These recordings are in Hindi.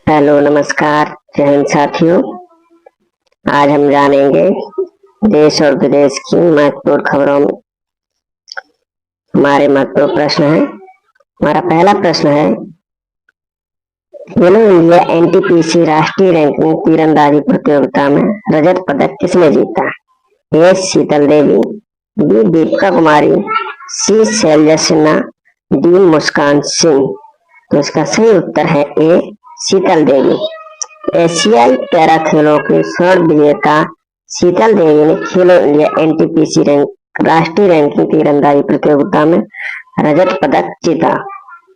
हेलो नमस्कार जय हिंद साथियों। आज हम जानेंगे देश और विदेश की महत्वपूर्ण खबरों में हमारे महत्वपूर्ण प्रश्न है। हमारा पहला प्रश्न है, खेलो इंडिया एनटीपीसी राष्ट्रीय रैंकिंग तीरंदाजी प्रतियोगिता में रजत पदक किसने जीता? ए शीतल देवी, बी दीपिका कुमारी, सी शैलजा सिन्हा, डी मुस्कान सिंह। तो इसका सही उत्तर है ए शीतल देवी। एशियाई पैरा खेलों की स्वर्ण विजेता शीतल देवी ने खेलो इंडिया एनटीपीसी राष्ट्रीय रैंकिंग तीरंदाजी प्रतियोगिता में रजत पदक जीता।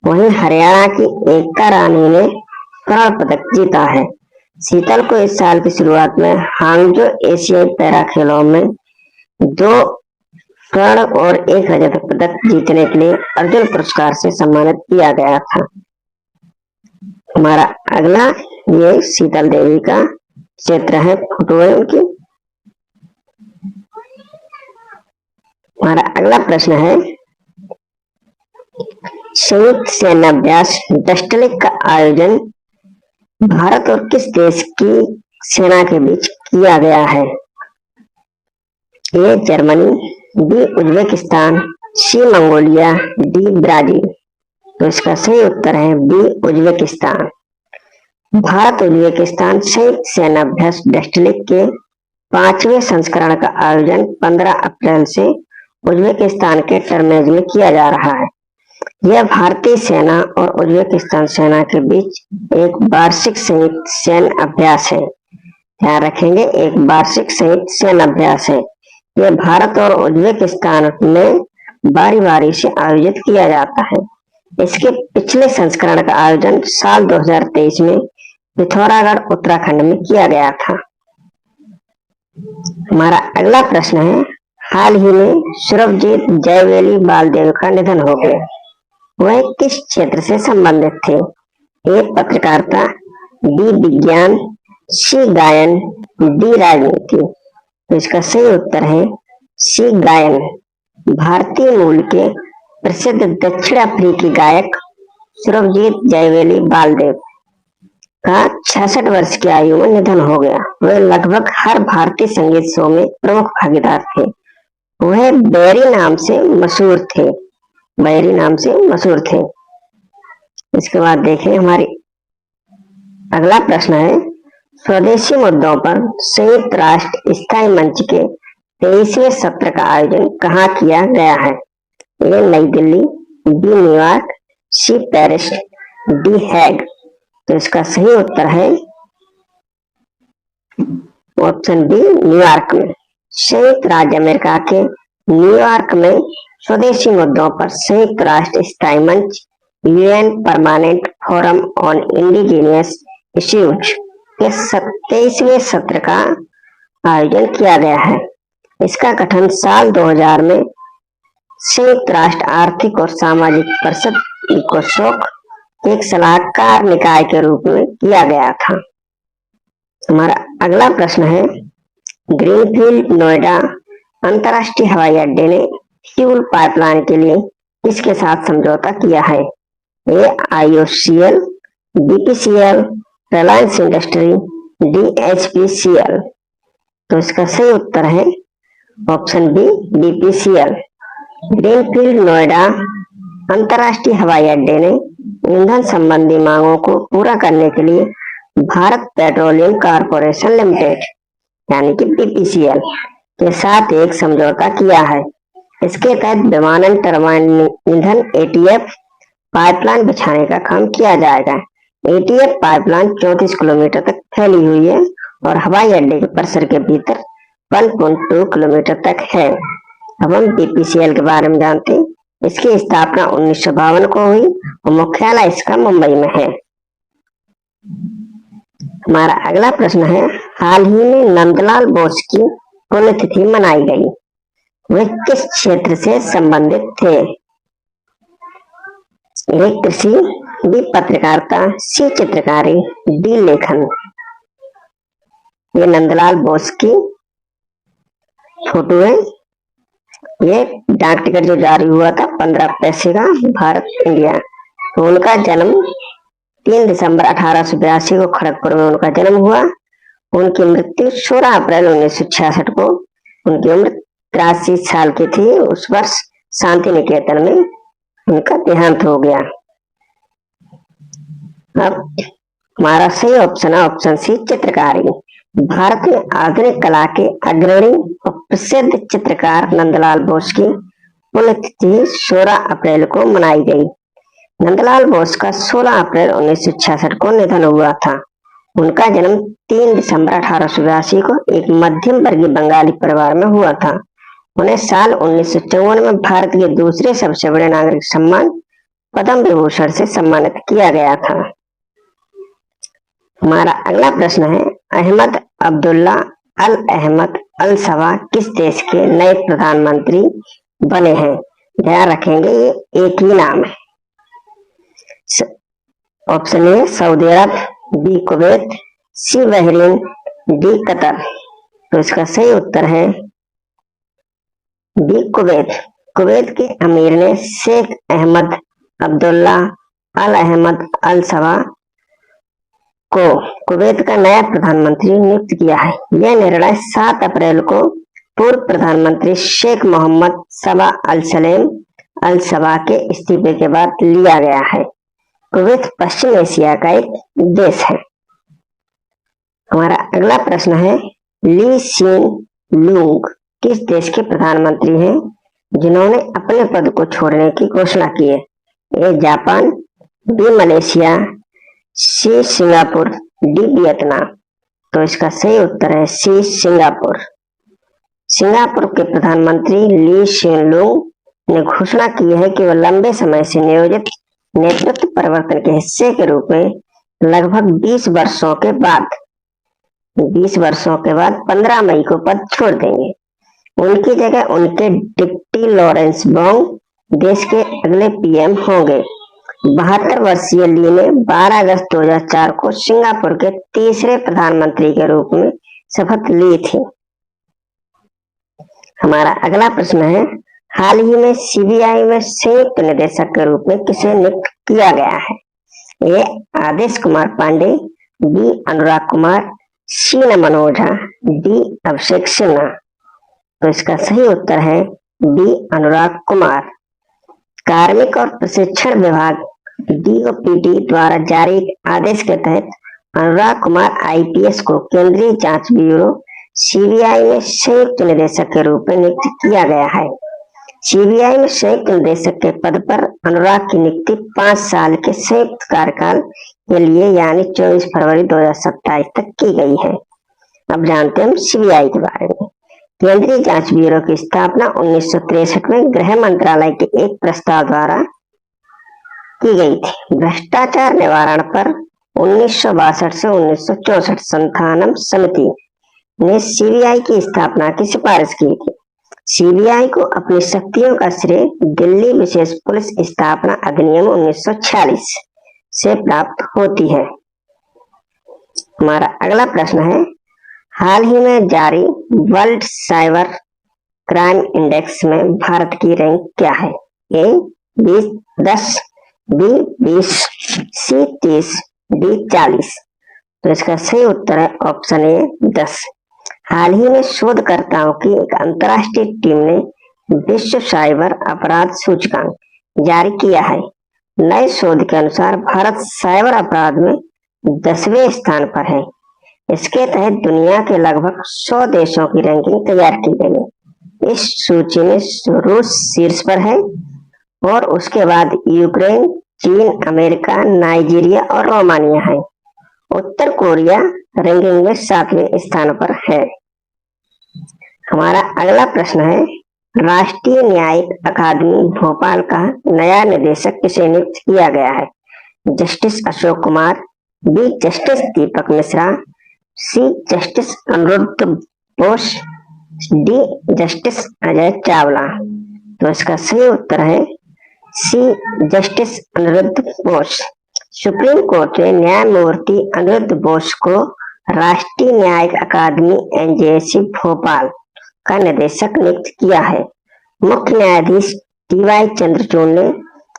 वहीं हरियाणा की एकता रानी ने स्वर्ण पदक जीता है। शीतल को इस साल की शुरुआत में हांगजो एशियाई पैरा खेलों में 2 स्वर्ण और 1 रजत पदक जीतने के लिए अर्जुन पुरस्कार से सम्मानित किया गया था। हमारा अगला ये शीतल देवी का चित्र है, फोटो है उनकी। हमारा अगला प्रश्न है, संयुक्त सेनाभ्यास डस्टलिक का आयोजन भारत और किस देश की सेना के बीच किया गया है? A Germany, B Uzbekistan, C Mongolia, D Brazil. तो इसका सही उत्तर है बी उज्बेकिस्तान। भारत उज्बेकिस्तान संयुक्त सेनाभ्यास डस्टलिक के 5वें संस्करण का आयोजन 15 अप्रैल से उज्बेकिस्तान के टर्मेज में किया जा रहा है। यह भारतीय सेना और उज्बेकिस्तान सेना के बीच एक वार्षिक संयुक्त सैन्य अभ्यास है। ध्यान रखेंगे, एक वार्षिक संयुक्त सैन्य अभ्यास है। यह भारत और उज्बेकिस्तान में बारी बारी से आयोजित किया जाता है। इसके पिछले संस्करण का आयोजन साल 2023 में पिथौरागढ़ उत्तराखंड में किया गया था। हमारा अगला प्रश्न है, हाल ही में सुरभजीत जयवेली बालदेव का निधन हो गया। वह किस क्षेत्र से संबंधित थे? ए पत्रकारिता, बी विज्ञान, सी गायन, डी राजनीति। तो इसका सही उत्तर है सी गायन। भारतीय मूल के प्रसिद्ध दक्षिण अफ्रीकी गायक सुरभजीत जयवेली बालदेव का 66 वर्ष की आयु में निधन हो गया। वे लगभग हर भारतीय संगीत शो में प्रमुख भागीदार थे। वह बैरी नाम से मशहूर थे। इसके बाद देखें, हमारी अगला प्रश्न है, स्वदेशी मुद्दों पर संयुक्त राष्ट्र स्थायी मंच के 23वें सत्र का आयोजन कहाँ किया गया है? A Nai Delhi, B New York, C Paris, D Hague. तो इसका सही उत्तर है ऑप्शन बी न्यूयॉर्क में। संयुक्त राज्य अमेरिका के न्यूयॉर्क में स्वदेशी मुद्दों पर संयुक्त राष्ट्र स्थायी मंच UN permanent forum on indigenous issues के 27वें सत्र का आयोजन किया गया है। इसका गठन साल 2000 में संयुक्त राष्ट्र आर्थिक और सामाजिक परिषद इकोसोक एक सलाहकार निकाय के रूप में किया गया था। हमारा अगला प्रश्न है, ग्रीनफील्ड नोएडा अंतरराष्ट्रीय हवाई अड्डे ने फ्यूल पाइपलाइन के लिए किसके साथ समझौता किया है? A IOCL, BPCL, Reliance Industry, D HPCL. तो इसका सही उत्तर है option B BPCL. Greenfield Noida अंतरराष्ट्रीय हवाई अड्डे ने ईंधन संबंधी मांगों को पूरा करने के लिए भारत पेट्रोलियम कॉर्पोरेशन लिमिटेड यानी कि बीपीसीएल के साथ एक समझौता किया है। इसके तहत विमानन टरबाइन ईंधन एटीएफ पाइपलाइन बिछाने का काम किया जाएगा। एटीएफ पाइपलाइन 34 किलोमीटर तक फैली हुई है और हवाई अड्डे के परिसर के भीतर 1.2 किलोमीटर तक है। अब हम बीपीसीएल के बारे में जानते हैं। इसकी स्थापना 1952 को हुई और मुख्यालय इसका मुंबई में है। हमारा अगला प्रश्न है, हाल ही में नंदलाल बोस की पुण्यतिथि मनाई गई। वे किस क्षेत्र से संबंधित थे? ए कृषि, बी पत्रकारिता, सी चित्रकारी, डी लेखन। ये नंदलाल बोस की फोटो है। ये डाक टिकट जो जारी हुआ था 15 पैसे का भारत इंडिया। तो उनका जन्म 3 दिसंबर 1882 को खड़गपुर में उनका जन्म हुआ। उनकी मृत्यु 16 अप्रैल 1966 को, उनकी उम्र 83 साल की थी। उस वर्ष शांति निकेतन में उनका देहांत हो गया। अब हमारा सही ऑप्शन है ऑप्शन सी, चित्रकारी। भारत में आधुनिक कला के अग्रणी और प्रसिद्ध चित्रकार नंदलाल बोस की पुण्यतिथि 16 अप्रैल को मनाई गई। नंदलाल बोस का 16 अप्रैल 1966 को निधन हुआ था। उनका जन्म 3 दिसंबर 1882 को एक मध्यम वर्गीय बंगाली परिवार में हुआ था। उन्हें साल 1954 में भारत के दूसरे सबसे बड़े नागरिक सम्मान पद्म विभूषण से सम्मानित किया गया था। हमारा अगला प्रश्न है, अहमद अब्दुल्ला अल अहमद अल सबा किस देश के नए प्रधानमंत्री बने हैं? ध्यान रखेंगे ये एक ही नाम है। Option A Saudi Arab, B Kuwait, C Bahrain, D Qatar. तो इसका सही उत्तर है बी कुवैत। कुवैत के अमीर ने शेख अहमद अब्दुल्ला अल अहमद अल सबा को कुवैत का नया प्रधानमंत्री नियुक्त किया है। यह निर्णय 7 अप्रैल को पूर्व प्रधानमंत्री शेख मोहम्मद सबा अल सलेम अल सबा के इस्तीफे के बाद लिया गया है। कुवैत पश्चिम एशिया का एक देश है। हमारा अगला प्रश्न है, ली सीन लूंग किस देश के प्रधानमंत्री हैं जिन्होंने अपने पद को छोड़ने की घोषणा की है? A Japan, B Malaysia, C Singapore, D Vietnam. तो इसका सही उत्तर है सी सिंगापुर। सिंगापुर के प्रधानमंत्री ली सीन लूंग ने घोषणा की है कि वह लंबे समय से नियोजित नेतृत्व परिवर्तन के हिस्से के रूप में लगभग 20 वर्षों के बाद 15 मई को पद छोड़ देंगे। उनकी जगह उनके डिप्टी लॉरेंस बोंग देश के अगले पीएम होंगे। 72 वर्षीय ली ने 12 अगस्त 2004 को सिंगापुर के तीसरे प्रधानमंत्री के रूप में शपथ ली थी। हमारा अगला प्रश्न है, हाल ही में सीबीआई में संयुक्त निदेशक के रूप में किसे नियुक्त किया गया है? ए आदेश कुमार पांडे, बी अनुराग कुमार, सी नमन ओझा, डी अभिषेक सिन्हा। तो इसका सही उत्तर है बी अनुराग कुमार। कार्मिक और प्रशिक्षण विभाग डीओपीटी द्वारा जारी आदेश के तहत अनुराग कुमार आईपीएस को केंद्रीय जांच ब्यूरो सीबीआई में संयुक्त निदेशक के रूप में नियुक्त किया गया है। सीबीआई में संयुक्त निदेशक के पद पर अनुराग की नियुक्ति 5 साल के संयुक्त कार्यकाल के लिए यानी 24 फरवरी 2027 तक की गई है। अब जानते हैं सीबीआई के बारे में। केंद्रीय जांच ब्यूरो की स्थापना 1963 में गृह मंत्रालय के एक प्रस्ताव द्वारा की गई थी। भ्रष्टाचार निवारण पर 1962 से 1964 संथानम समिति ने सीबीआई की स्थापना की सिफारिश की थी। सीबीआई को अपनी शक्तियों का श्रेय दिल्ली विशेष पुलिस स्थापना अधिनियम 1946 से प्राप्त होती है। हमारा अगला प्रश्न है, हाल ही में जारी वर्ल्ड साइबर क्राइम इंडेक्स में भारत की रैंक क्या है? ए 10, बी 20, सी 30, डी 40। तो इसका सही उत्तर है ऑप्शन ए 10। हाल ही में शोधकर्ताओं की एक अंतर्राष्ट्रीय टीम ने विश्व साइबर अपराध सूचकांक जारी किया है। नए शोध के अनुसार भारत साइबर अपराध में 10वें स्थान पर है। इसके तहत दुनिया के लगभग 100 देशों की रैंकिंग तैयार की गई है। इस सूची में रूस शीर्ष पर है और उसके बाद यूक्रेन, चीन, अमेरिका, नाइजीरिया और रोमानिया है। उत्तर कोरिया रैंकिंग में 7वें स्थान पर है। हमारा अगला प्रश्न है, राष्ट्रीय न्यायिक अकादमी भोपाल का नया निदेशक किसे नियुक्त किया गया है? Justice Ashok Kumar, B justice Deepak Mishra, C justice Aniruddha Bose, D justice Ajay Chawla. तो इसका सही उत्तर है C justice Aniruddha Bose. Supreme court ने न्यायमूर्ति अनिरुद्ध बोस को राष्ट्रीय न्यायिक अकादमी एनजेसी भोपाल का निदेशक नियुक्त किया है। मुख्य न्यायाधीश टीवाई चंद्रचूड़ ने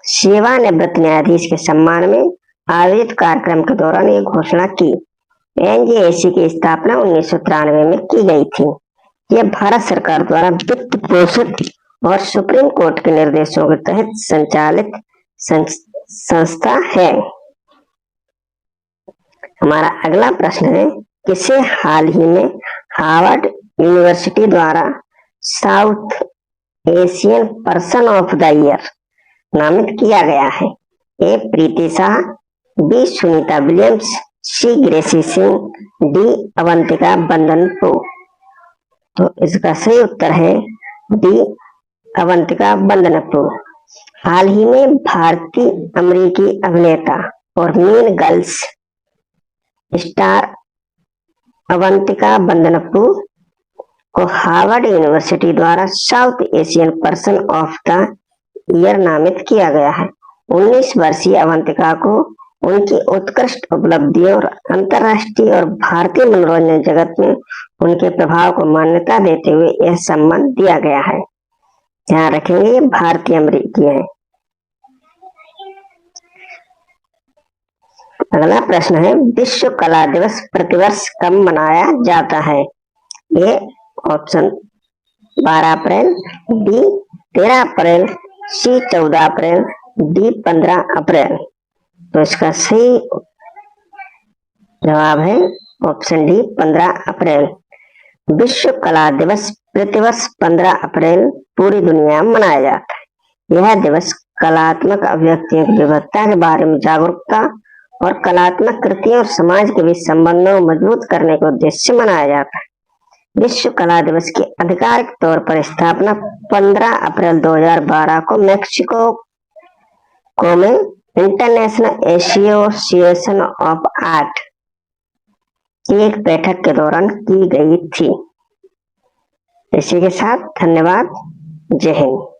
सेवानिवृत्त न्यायाधीश के सम्मान में आयोजित कार्यक्रम के दौरान ये घोषणा की। एनजेएसी की स्थापना 1993 में की गई थी। यह भारत सरकार द्वारा वित्त पोषित और सुप्रीम कोर्ट के निर्देशों के तहत संचालित संस्था है। हमारा अगला प्रश्न है, किसे हाल ही में हार्वर्ड यूनिवर्सिटी द्वारा south Asian person of the year नामित किया गया है? ए प्रीति शाह, बी सुनीता विलियम्स, सी ग्रेसी सिंह, डी अवंतिका बंदनपु। तो इसका सही उत्तर है डी अवंतिका बंदनपु। हाल ही में भारतीय अमेरिकी अभिनेता और मीन गर्ल्स स्टार अवंतिका बंदनपु को हार्वर्ड यूनिवर्सिटी द्वारा south Asian person of the year नामित किया गया है। 19 वर्षीय अवंतिका को उनकी उत्कृष्ट उपलब्धियों और अंतर्राष्ट्रीय और भारतीय मनोरंजन जगत में उनके प्रभाव को मान्यता देते हुए यह सम्मान दिया गया है। ध्यान रखेंगे, ये भारतीय अमेरिकी है। अगला प्रश्न है, विश्व कला दिवस प्रतिवर्ष कब मनाया जाता है? A option 12 April, B 13 April, C 14 April, D 15 April. तो इसका सही जवाब है ऑप्शन डी 15 अप्रैल। विश्व कला दिवस प्रतिवर्ष 15 अप्रैल पूरी दुनिया में मनाया जाता है। यह दिवस कलात्मक अभिव्यक्तियों की विविधता के बारे में जागरूकता और कलात्मक कृतियों और समाज के बीच संबंधों को मजबूत करने के उद्देश्य से मनाया जाता है। विश्व कला दिवस की आधिकारिक तौर पर स्थापना 15 अप्रैल 2012 को मेक्सिको में इंटरनेशनल एसोसिएशन ऑफ आर्ट की एक बैठक के दौरान की गई थी। इसी के साथ धन्यवाद। जय हिंद।